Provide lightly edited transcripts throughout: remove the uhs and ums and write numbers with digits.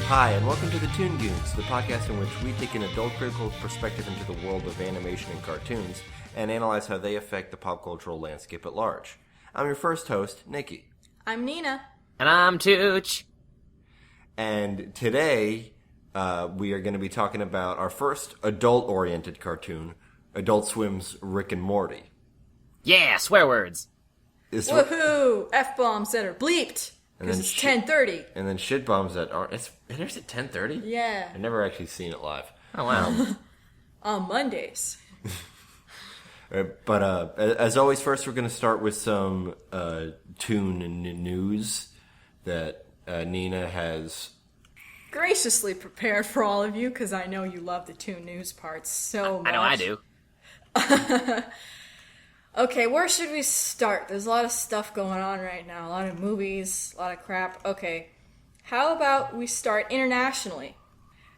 Hi, and welcome to the Toon Goons, the podcast in which we take an adult critical perspective into the world of animation and cartoons and analyze how they affect the pop cultural landscape at large. I'm your first host, Nikki. I'm Nina. And I'm Tooch. And today, we are going to be talking about our first adult-oriented cartoon, Adult Swim's Rick and Morty. Yeah, swear words. Woohoo! F-bombs that are bleeped. Because it's 10:30. And then shit bombs that aren't. It airs at 10:30? Yeah. I've never actually seen it live. Oh, wow. On Mondays. But as always, first we're going to start with some Toon news that Nina has Graciously prepared for all of you, because I know you love the Toon news parts so much. I know I do. Okay, where should we start? There's a lot of stuff going on right now. A lot of movies, a lot of crap. Okay, how about we start internationally?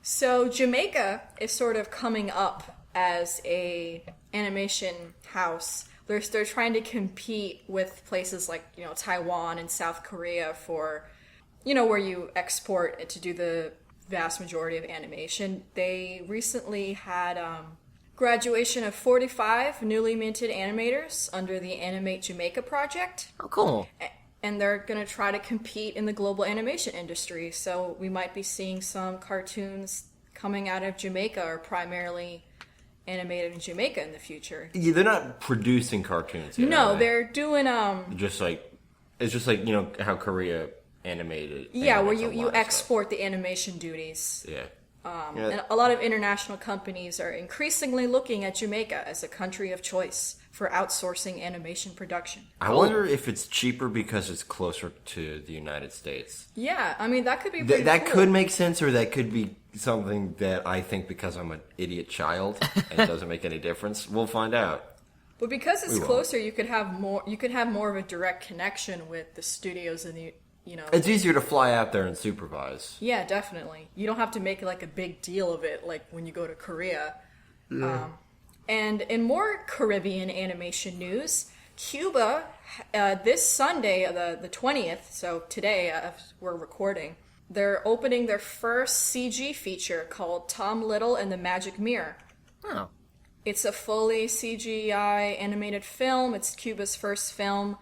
So Jamaica is sort of coming up as a animation house. They're trying to compete with places like, Taiwan and South Korea for, where you export to do the vast majority of animation. They recently had graduation of 45 newly minted animators under the Animate Jamaica project. Oh, cool. And they're going to try to compete in the global animation industry. So we might be seeing some cartoons coming out of Jamaica or primarily animated in Jamaica in the future. Yeah, they're not producing cartoons yet. No, they're doing it's just like how Korea animated. Yeah, where you export the animation duties. Yeah. And a lot of international companies are increasingly looking at Jamaica as a country of choice for outsourcing animation production. I wonder if it's cheaper because it's closer to the United States. Yeah, I mean, that could be pretty That cool. could make sense, or that could be something that I think because I'm an idiot child and it doesn't make any difference. We'll find out. But because it's closer, you could have more of a direct connection with the studios and the It's easier to fly out there and supervise. Yeah, definitely. You don't have to make like a big deal of it like when you go to Korea. Yeah. And in more Caribbean animation news, Cuba, this Sunday, the 20th, so today we're recording, they're opening their first CG feature called Tom Little and the Magic Mirror. Oh. It's a fully CGI animated film. It's Cuba's first film.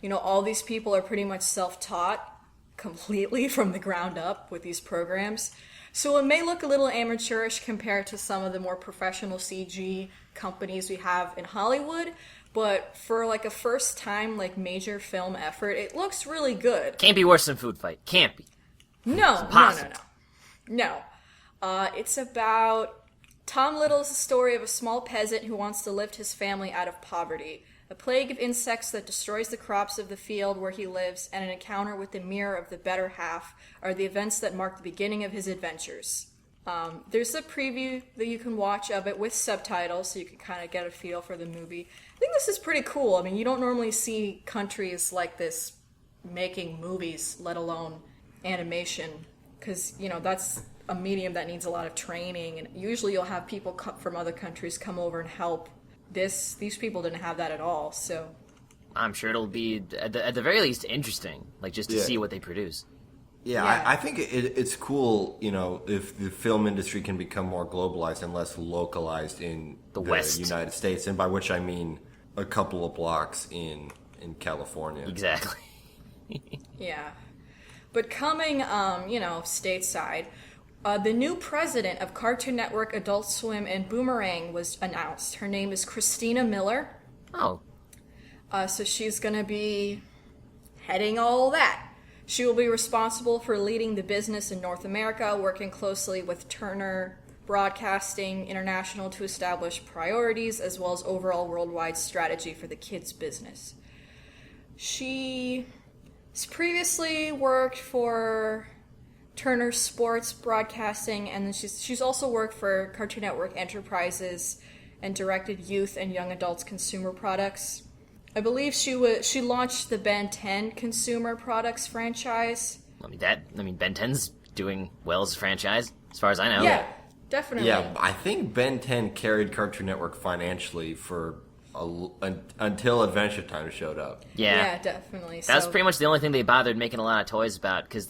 All these people are pretty much self-taught completely from the ground up with these programs. So it may look a little amateurish compared to some of the more professional CG companies we have in Hollywood, but for like a first time major film effort, it looks really good. Can't be worse than Food Fight. Can't be. No. It's about Tom Little's story of a small peasant who wants to lift his family out of poverty. A plague of insects that destroys the crops of the field where he lives, and an encounter with the mirror of the better half are the events that mark the beginning of his adventures. There's a preview that you can watch of it with subtitles, so you can kind of get a feel for the movie. I think this is pretty cool. I mean, you don't normally see countries like this making movies, let alone animation, because, that's a medium that needs a lot of training, and usually you'll have people from other countries come over and help. These people didn't have that at all, so I'm sure it'll be at the very least interesting, just to see what they produce. Yeah. I think it's cool, if the film industry can become more globalized and less localized in the West. United States, and by which I mean a couple of blocks in California. Exactly. Yeah. But coming, stateside, the new president of Cartoon Network, Adult Swim, and Boomerang was announced. Her name is Christina Miller. Oh. So she's going to be heading all that. She will be responsible for leading the business in North America, working closely with Turner Broadcasting International to establish priorities as well as overall worldwide strategy for the kids' business. She has previously worked for Turner Sports Broadcasting, and then she's also worked for Cartoon Network Enterprises and directed youth and young adults consumer products. I believe she launched the Ben 10 consumer products franchise. Ben 10's doing well as a franchise, as far as I know. Yeah, definitely. Yeah, I think Ben 10 carried Cartoon Network financially for until Adventure Time showed up. Yeah, definitely. That's pretty much the only thing they bothered making a lot of toys about, because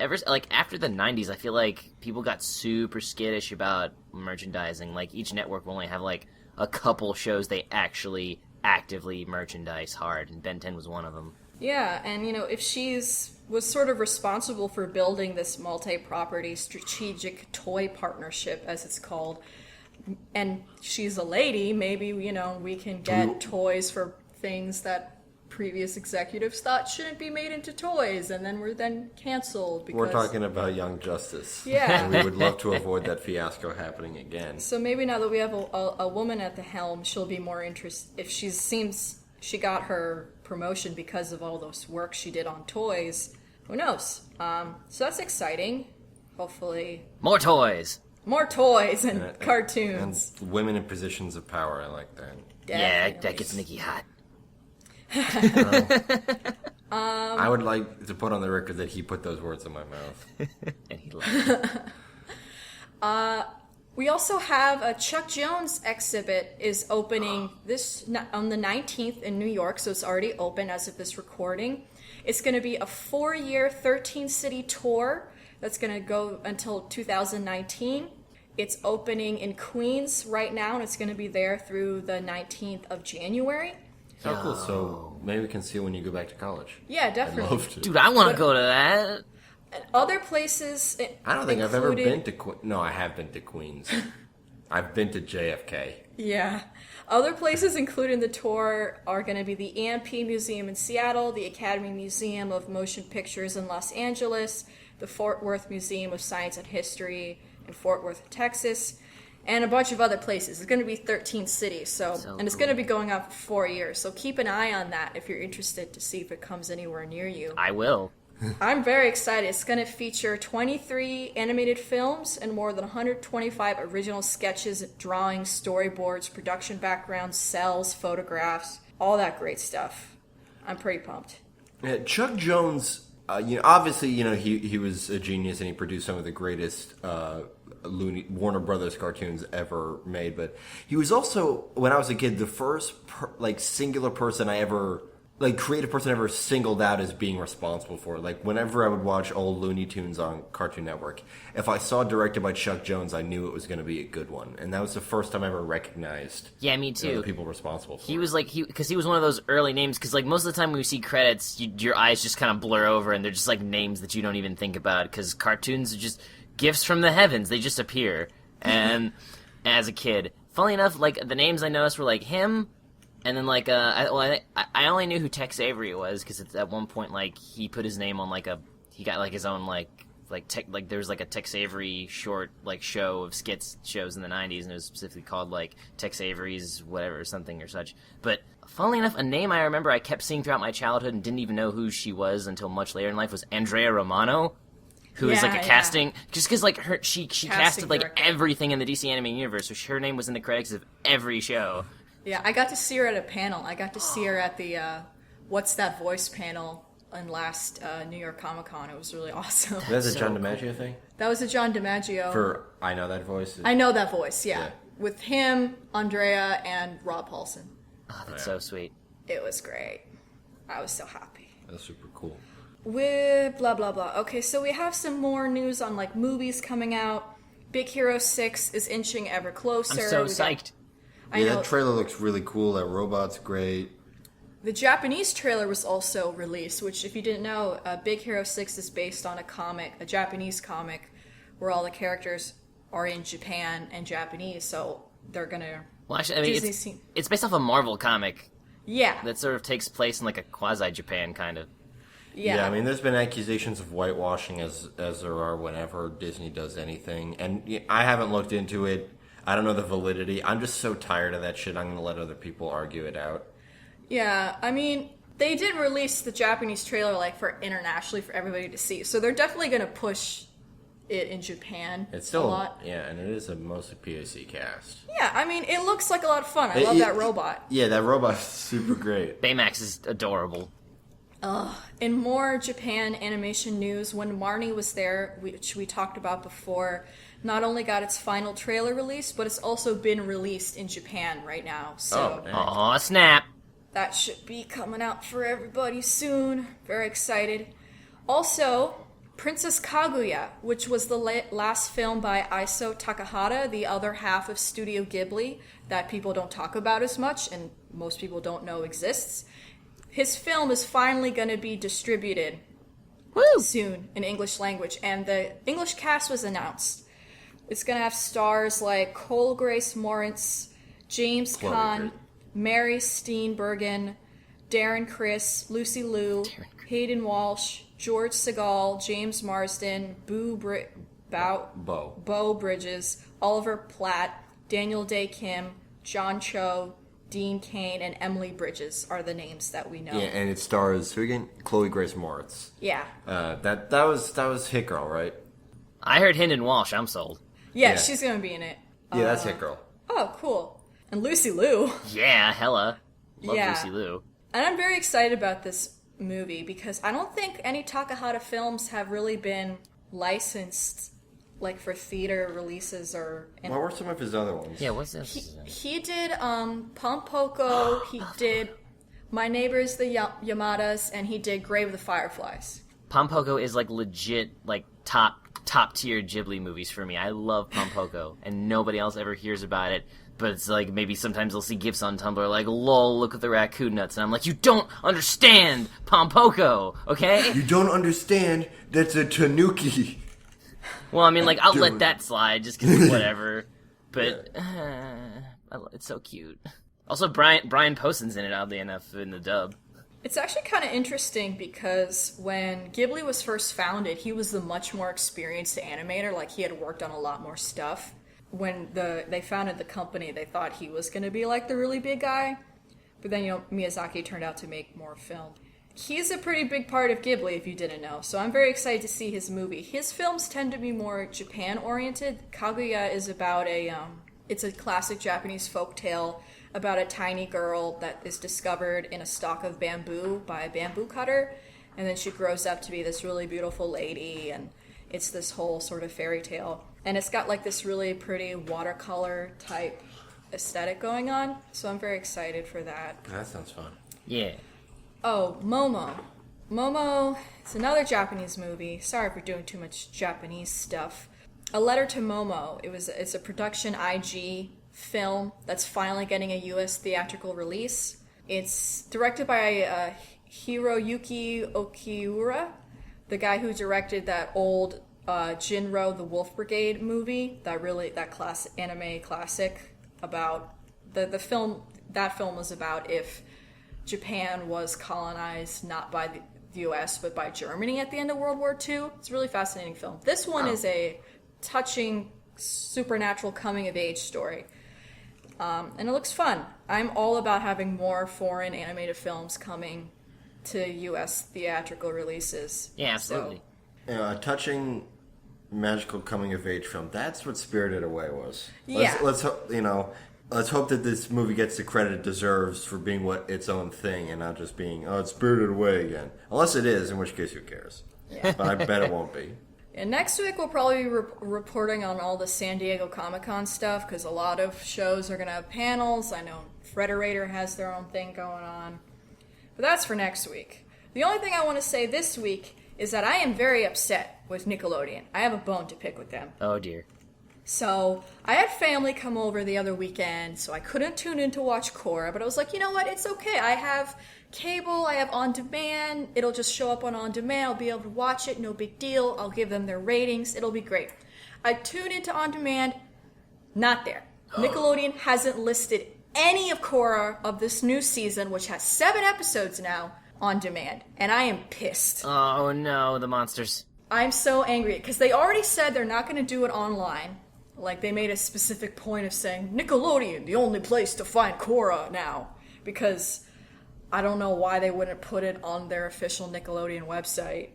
after the 90s, I feel like people got super skittish about merchandising. Like, each network will only have, like, a couple shows they actually actively merchandise hard, and Ben 10 was one of them. Yeah, and if was sort of responsible for building this multi-property strategic toy partnership, as it's called, and she's a lady, maybe, we can get toys for things that previous executives thought shouldn't be made into toys, and then were then canceled because... We're talking about Young Justice. Yeah. And we would love to avoid that fiasco happening again. So maybe now that we have a woman at the helm, she'll be more interested. If she got her promotion because of all those work she did on toys, who knows? So that's exciting. Hopefully... More toys! More toys and cartoons. And women in positions of power, I like that. Yeah, that gets Nikki hot. I would like to put on the record that he put those words in my mouth. And he liked it. We also have a Chuck Jones exhibit is opening on the 19th in New York, so it's already open as of this recording. It's going to be a 4-year, 13-city tour that's going to go until 2019. It's opening in Queens right now, and it's going to be there through the 19th of January. Oh, cool. So maybe we can see it when you go back to college. Yeah, definitely. I'd love to. Dude, I want to go to that. Other places I don't think I've ever been to Queens. No, I have been to Queens. I've been to JFK. Yeah. Other places included in the tour are going to be the EMP Museum in Seattle, the Academy Museum of Motion Pictures in Los Angeles, the Fort Worth Museum of Science and History in Fort Worth, Texas, and a bunch of other places. It's going to be 13 cities, and it's going to be going on for 4 years. So keep an eye on that if you're interested to see if it comes anywhere near you. I will. I'm very excited. It's going to feature 23 animated films and more than 125 original sketches, drawings, storyboards, production backgrounds, cells, photographs, all that great stuff. I'm pretty pumped. Yeah, Chuck Jones, obviously, he was a genius and he produced some of the greatest Warner Brothers cartoons ever made. But he was also, when I was a kid, the first singular person I ever, creative person ever singled out as being responsible for it. Like, whenever I would watch old Looney Tunes on Cartoon Network, if I saw it directed by Chuck Jones, I knew it was going to be a good one. And that was the first time I ever recognized me too. The people responsible for it. He was because he was one of those early names, because most of the time when you see credits, your eyes just kind of blur over and they're just names that you don't even think about, because cartoons are just gifts from the heavens. They just appear. And as a kid, funnily enough, the names I noticed were him. And then, I only knew who Tex Avery was, because at one point, he put his name on, he got, his own, there was, a Tex Avery short, show of skits shows in the 90s, and it was specifically called, Tex Avery's whatever, something or such. But, funnily enough, a name I remember I kept seeing throughout my childhood and didn't even know who she was until much later in life was Andrea Romano, who is, a casting, just because, she casted, everything in the DC animated universe, so her name was in the credits of every show. Yeah, I got to see her at a panel. I got to see her at the What's That Voice panel in last New York Comic Con. It was really awesome. That's a John DiMaggio thing? That was a John DiMaggio. For I Know That Voice? I Know That Voice, yeah. With him, Andrea, and Rob Paulson. Oh, that's so sweet. It was great. I was so happy. That's super cool. With blah, blah, blah. Okay, so we have some more news on, movies coming out. Big Hero 6 is inching ever closer. I'm so psyched. That trailer looks really cool. That robot's great. The Japanese trailer was also released, which, if you didn't know, Big Hero 6 is based on a Japanese comic, where all the characters are in Japan and Japanese, so they're gonna... Well, actually, it's based off a Marvel comic. Yeah. That sort of takes place in, a quasi-Japan, kind of. Yeah. There's been accusations of whitewashing as there are whenever Disney does anything, and I haven't looked into it. I don't know the validity. I'm just so tired of that shit. I'm going to let other people argue it out. Yeah, they did release the Japanese trailer, for internationally for everybody to see. So they're definitely going to push it in Japan It's still a lot. Yeah, and it is a mostly PAC cast. Yeah, it looks like a lot of fun. I love that robot. Yeah, that robot's super great. Baymax is adorable. In more Japan animation news, when Marnie was there, which we talked about before, not only got its final trailer released, but it's also been released in Japan right now. So Aw, snap! that should be coming out for everybody soon. Very excited. Also, Princess Kaguya, which was the last film by Isao Takahata, the other half of Studio Ghibli that people don't talk about as much and most people don't know exists. His film is finally going to be distributed soon in English language, and the English cast was announced. It's going to have stars like Cole Grace Moritz, James Caan, Mary Steenburgen, Darren Criss, Lucy Liu, Hayden Walsh, George Segal, James Marsden, Beau Bridges, Oliver Platt, Daniel Day Kim, John Cho, Dean Cain, and Emily Bridges are the names that we know. Yeah, and it stars who again? Chloe Grace Moritz. Yeah. That was Hit Girl, right? I heard Hayden Walsh. I'm sold. Yeah, she's going to be in it. Yeah, that's Hit Girl. Oh, cool. And Lucy Liu. Yeah, hella. Love Lucy Liu. And I'm very excited about this movie because I don't think any Takahata films have really been licensed like for theater releases or... What were some of his other ones? Yeah, what's this? He did Pompoko, he did My Neighbors the Yamadas, and he did Grave of the Fireflies. Pompoko is like legit like top tier Ghibli movies for me. I love Pompoko, and nobody else ever hears about it. But it's like maybe sometimes they'll see gifs on Tumblr like, lol, look at the raccoon nuts. And I'm like, you don't understand Pompoko, okay? You don't understand that's a tanuki. Well, I mean, like, I'll let that slide just because whatever. But it's so cute. Also, Brian Poston's in it, oddly enough, in the dub. It's actually kind of interesting because when Ghibli was first founded, he was the much more experienced animator. Like, he had worked on a lot more stuff. When they founded the company, they thought he was going to be like the really big guy. But then, Miyazaki turned out to make more film. He's a pretty big part of Ghibli, if you didn't know. So I'm very excited to see his movie. His films tend to be more Japan-oriented. Kaguya is about it's a classic Japanese folktale about a tiny girl that is discovered in a stalk of bamboo by a bamboo cutter. And then she grows up to be this really beautiful lady, and it's this whole sort of fairy tale. And it's got like this really pretty watercolor type aesthetic going on. So I'm very excited for that. That sounds fun. Yeah. Oh, Momo. Momo, it's another Japanese movie. Sorry for doing too much Japanese stuff. A Letter to Momo. It's a production IG film that's finally getting a US theatrical release. It's directed by Hiroyuki Okiura, the guy who directed that old Jinro the Wolf Brigade movie, that anime classic about the film. That film was about if Japan was colonized not by the US but by Germany at the end of World War II. It's a really fascinating film. This one is a touching supernatural coming of age story. And it looks fun. I'm all about having more foreign animated films coming to US theatrical releases. Yeah, absolutely. So, A touching magical coming of age film. That's what Spirited Away was. Yeah. Let's hope that this movie gets the credit it deserves for being its own thing and not just being, it's Spirited Away again. Unless it is, in which case, who cares? Yeah. But I bet it won't be. And next week we'll probably be reporting on all the San Diego Comic-Con stuff because a lot of shows are going to have panels. I know Frederator has their own thing going on. But that's for next week. The only thing I want to say this week is that I am very upset with Nickelodeon. I have a bone to pick with them. Oh, dear. So, I had family come over the other weekend, so I couldn't tune in to watch Korra, but I was like, you know what, it's okay. I have cable, I have On Demand, it'll just show up on On Demand, I'll be able to watch it, no big deal, I'll give them their ratings, it'll be great. I tuned into On Demand, not there. Nickelodeon hasn't listed any of Korra of this new season, which has 7 episodes now, on demand, and I am pissed. Oh, no, the monsters. I'm so angry, because they already said they're not going to do it online. Like, they made a specific point of saying, Nickelodeon, the only place to find Korra now. Because I don't know why they wouldn't put it on their official Nickelodeon website,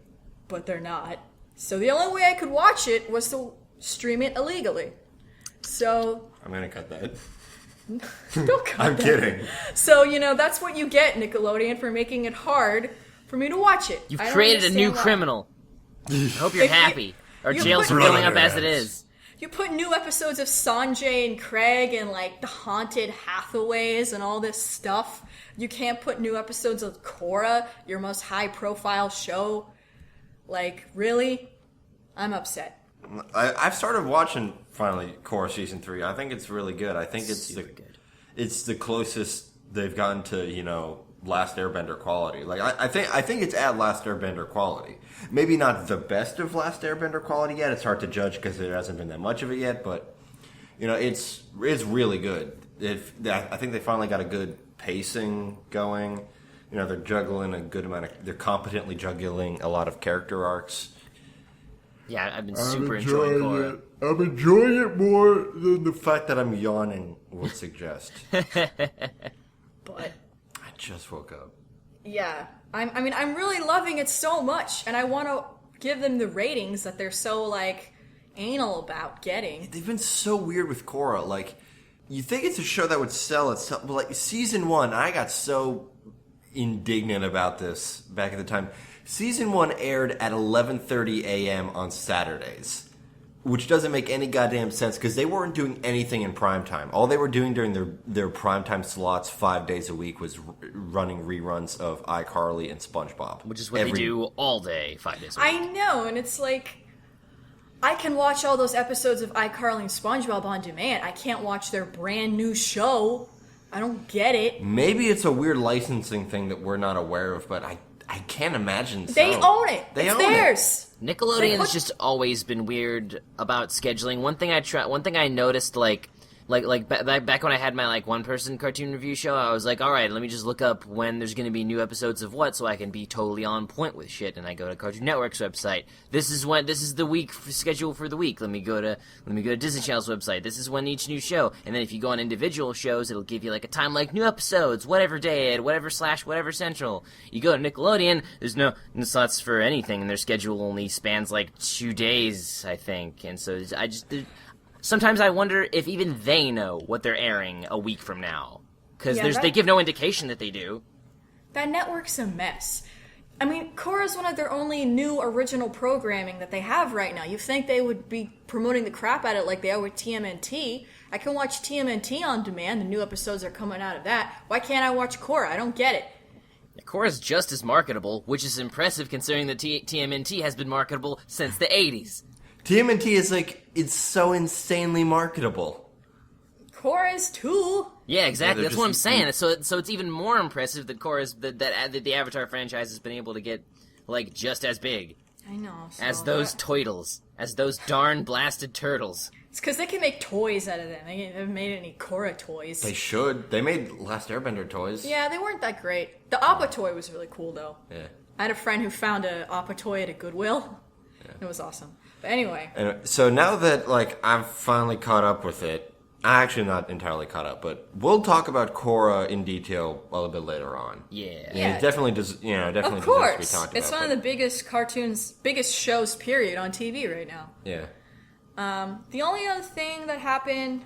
but they're not. So the only way I could watch it was to stream it illegally. So... I'm going to cut that. Don't cut I'm that. kidding. So, that's what you get, Nickelodeon, for making it hard for me to watch it. You've created a new criminal. I hope you're happy. Our jails are filling up as it is. You put new episodes of Sanjay and Craig and, like, the Haunted Hathaways and all this stuff. You can't put new episodes of Korra, your most high-profile show. Like, really? I'm upset. I've started watching finally Korra season 3. I think it's really good. I think it's the closest they've gotten to Last Airbender quality. Like I think it's at Last Airbender quality. Maybe not the best of Last Airbender quality yet. It's hard to judge because there hasn't been that much of it yet. But it's really good. I think they finally got a good pacing going. They're juggling a good amount of. They're competently juggling a lot of character arcs. Yeah, I've been super enjoying Korra. I'm enjoying it more than the fact that I'm yawning would suggest. But I just woke up. yeah, I'm really loving it so much, and I want to give them the ratings that they're so like anal about getting. They've been so weird with Korra. Like, you think it's a show that would sell itself, but like season 1, I got so indignant about this back at the time. Season 1 aired at 11:30 a.m. on Saturdays, which doesn't make any goddamn sense because they weren't doing anything in primetime. All they were doing during their primetime slots 5 days a week was running reruns of iCarly and SpongeBob. Which is what they do all day, 5 days a week. I know, and it's like, I can watch all those episodes of iCarly and SpongeBob on demand. I can't watch their brand new show. I don't get it. Maybe it's a weird licensing thing that we're not aware of, but I can't imagine so. They own it. They it's own theirs. Nickelodeon has just always been weird about scheduling. One thing I noticed, like back when I had my like one-person cartoon review show, I was like, all right, let me just look up when there's going to be new episodes of what, so I can be totally on point with shit. And I go to Cartoon Network's website. This is the week schedule for the week. Let me go to Disney Channel's website. This is when each new show. And then if you go on individual shows, it'll give you like a time, like new episodes, whatever day, whatever central. You go to Nickelodeon, there's no slots for anything, and their schedule only spans like 2 days, I think. And so sometimes I wonder if even they know what they're airing a week from now. Because they give no indication that they do. That network's a mess. I mean, Korra's one of their only new original programming that they have right now. You think they would be promoting the crap out of it like they are with TMNT. I can watch TMNT on demand. The new episodes are coming out of that. Why can't I watch Korra? I don't get it. Korra's just as marketable, which is impressive considering that TMNT has been marketable since the 80s. TMNT is it's so insanely marketable. Korra is too. Yeah, exactly. Yeah, That's what I'm saying. So it's even more impressive that Korra's that the Avatar franchise has been able to get just as big. I know. So as those turtles, as those darn blasted turtles. It's because they can make toys out of them. They haven't made any Korra toys. They should. They made Last Airbender toys. Yeah, they weren't that great. The Appa toy was really cool though. Yeah. I had a friend who found a Appa toy at a Goodwill. Yeah. It was awesome. But anyway. So now that I've finally caught up with it, I'm actually not entirely caught up, but we'll talk about Korra in detail a little bit later on. Yeah. It definitely does. Definitely of deserves course. to be talked about. It's one of the biggest shows, period, on TV right now. Yeah. The only other thing that happened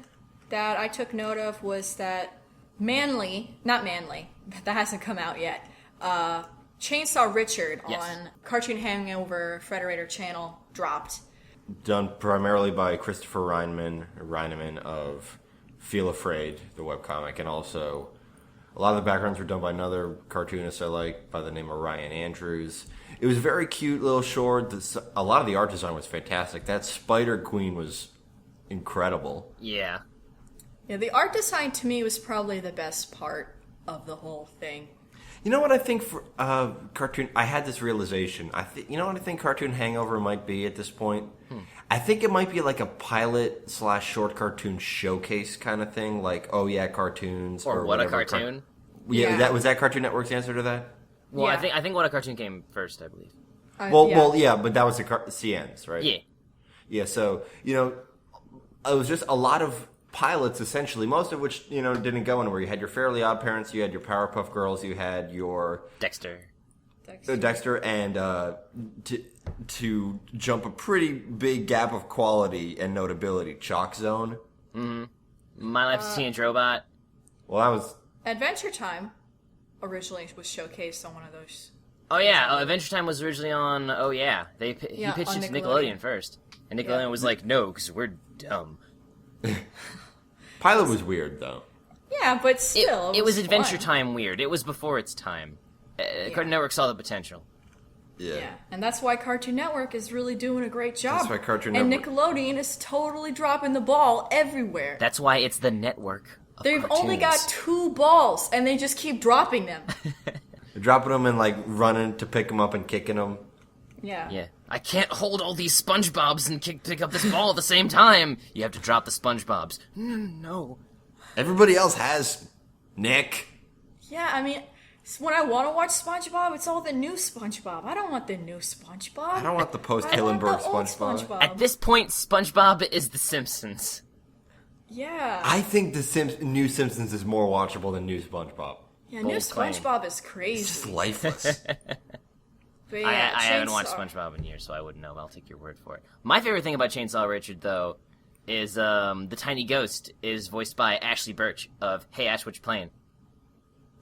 that I took note of was that not Manly, that hasn't come out yet. Chainsaw Richard on Cartoon Hangover Frederator channel dropped. Done primarily by Christopher Reineman of Feel Afraid, the webcomic, and also a lot of the backgrounds were done by another cartoonist I like by the name of Ryan Andrews. It was a very cute little short. A lot of the art design was fantastic. That Spider Queen was incredible. Yeah. Yeah, the art design to me was probably the best part of the whole thing. You know what I think for cartoon? I had this realization. You know what I think Cartoon Hangover might be at this point? I think it might be like a pilot / short cartoon showcase kind of thing. Like, oh yeah, cartoons or what a cartoon. Yeah, that was that Cartoon Network's answer to that. Well, yeah. I think what a cartoon came first, I believe. Well, but that was the CN's, right? Yeah. Yeah. So it was just a lot of pilots, essentially, most of which didn't go anywhere. You had your Fairly Odd Parents, you had your Powerpuff Girls, you had your Dexter, and to jump a pretty big gap of quality and notability, Chalk Zone. Mm-hmm. My Life as a Teenage Robot. Well, that was Adventure Time. Originally was showcased on one of those. Oh yeah, Adventure Time was originally on. Oh yeah, he pitched it to Nickelodeon first, and Nickelodeon was like, "No, because we're dumb." Pilot was weird though. Yeah, but still, it was Adventure fun. Time weird. It was before its time. Cartoon Network saw the potential. Yeah. And that's why Cartoon Network is really doing a great job. That's why Cartoon And Network... Nickelodeon is totally dropping the ball everywhere. That's why it's the network of They've cartoons. only got 2 balls, and they just keep dropping them. They're dropping them and, like, running to pick them up and kicking them. Yeah. I can't hold all these SpongeBobs and pick up this ball at the same time. You have to drop the SpongeBobs. No. Everybody else has Nick. Yeah, I mean, when I want to watch SpongeBob, it's all the new SpongeBob. I don't want the new SpongeBob. I don't want the I post-Hillenburg want the old SpongeBob. At this point, SpongeBob is The Simpsons. Yeah. I think the new Simpsons is more watchable than new SpongeBob. Yeah, Bold new claim. SpongeBob is It's just crazy. lifeless. But yeah, I haven't watched Chainsaw- SpongeBob in years, so I wouldn't know. I'll take your word for it. My favorite thing about Chainsaw Richard, though, is the tiny ghost is voiced by Ashley Birch of Hey Ash, What You Playing?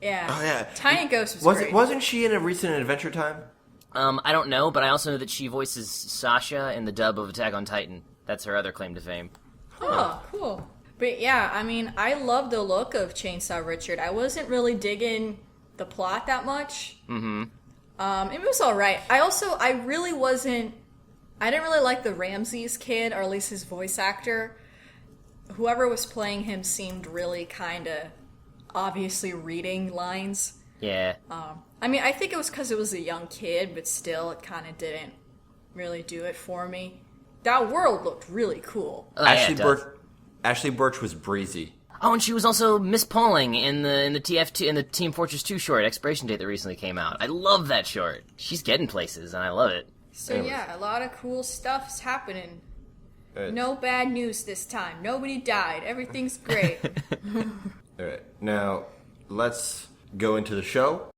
Yeah. Oh, yeah. Tiny Ghost was great. Wasn't she in a recent Adventure Time? I don't know, but I also know that she voices Sasha in the dub of Attack on Titan. That's her other claim to fame. Oh, cool. But yeah, I mean, I love the look of Chainsaw Richard. I wasn't really digging the plot that much. Mm-hmm. It was alright. I didn't really like the Ramses kid, or at least his voice actor. Whoever was playing him seemed really kind of obviously reading lines. Yeah. I mean, I think it was because it was a young kid, but still, it kind of didn't really do it for me. That world looked really cool. Oh, yeah, it does. Ashley Birch was breezy. Oh, and she was also Miss Pauling in the TF2 in the Team Fortress 2 short Expiration Date that recently came out. I love that short. She's getting places, and I love it. So Anyways. yeah, a lot of cool stuff's happening. No bad news this time. Nobody died. Everything's great. All right. Now, let's go into the show.